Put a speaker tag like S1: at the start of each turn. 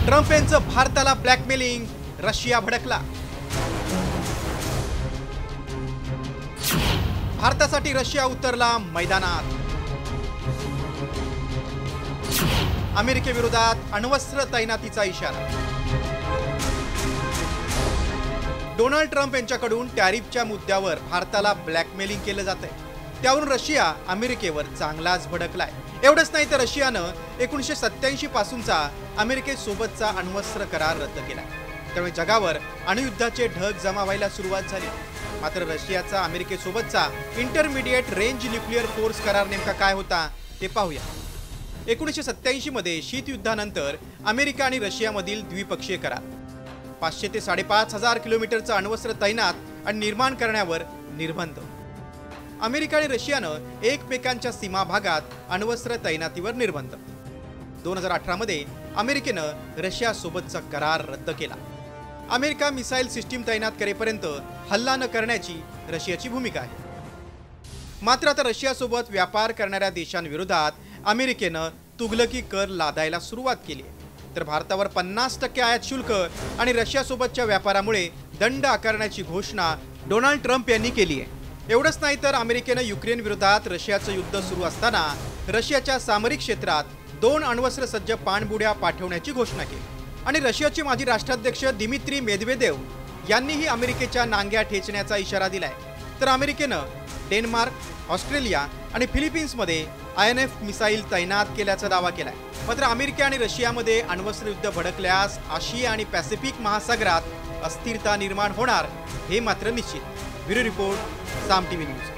S1: Trump यांचं भारताला blackmailing, Russia भडकला। भारतासाठी रशिया उतरला मैदानात। अमेरिकेविरोधात अण्वस्त्र तैनातीचा इशारा। डोनाल्ड ट्रम्प यांच्याकडून टॅरिफच्या मुद्द्यावर भारताला ब्लॅकमेलिंग केलं जातंय। त्यावरून रशिया अमेरिकेवर चांगलाच भडकलाय। एवढंच नाही तर रशियानं 1987 पासूनचा अमेरिकेसोबतचा अण्वस्त्र करार रद्द केलाय। त्यामुळे जगावर अणुयुद्धाचे ढग जमा व्हायला सुरुवात झाली। मात्र रशियाचा अमेरिकेसोबतचा इंटरमिडिएट रेंज न्यूक्लिअर फोर्स करार नेमका काय होता ते पाहूया। 1987 मध्ये शीतयुद्धानंतर अमेरिका आणि रशियामधील द्विपक्षीय करार 500 ते 5,500 किलोमीटरचं अण्वस्त्र तैनात आणि निर्माण करण्यावर निर्बंध। अमेरिका आणि रशियानं एकमेकांच्या सीमा भागात अण्वस्त्र तैनातीवर निर्बंध। 2018 मध्ये अमेरिकेनं रशियासोबतचा करार रद्द केला। अमेरिका मिसाईल सिस्टीम तैनात करेपर्यंत हल्ला न करण्याची रशियाची भूमिका आहे। मात्र आता रशियासोबत व्यापार करणाऱ्या देशांविरोधात अमेरिकेनं तुगलकी कर लादायला सुरुवात केली आहे। तर भारतावर 50% आयात शुल्क आणि रशियासोबतच्या व्यापारामुळे दंड आकारण्याची घोषणा डोनाल्ड ट्रम्प यांनी केली आहे। एवढंच नाही तर अमेरिकेनं युक्रेन विरोधात रशियाचं युद्ध सुरू असताना रशियाच्या सामरिक क्षेत्रात 2 अण्वस्त्र सज्ज पाणबुड्या पाठवण्याची घोषणा केली। आणि रशियाचे माजी राष्ट्राध्यक्ष दिमित्री मेदवेदेव यांनीही अमेरिकेच्या नांग्या ठेचण्याचा इशारा दिलाय। तर अमेरिकेनं डेन्मार्क, ऑस्ट्रेलिया आणि फिलिपिन्समध्ये INF मिसाईल तैनात केल्याचा दावा केलाय। मात्र अमेरिका आणि रशियामध्ये अण्वस्त्र युद्ध भडकल्यास आशिया आणि पॅसिफिक महासागरात अस्थिरता निर्माण होणार हे मात्र निश्चित। ब्युरो रिपोर्ट, साम टीव्ही न्यूज।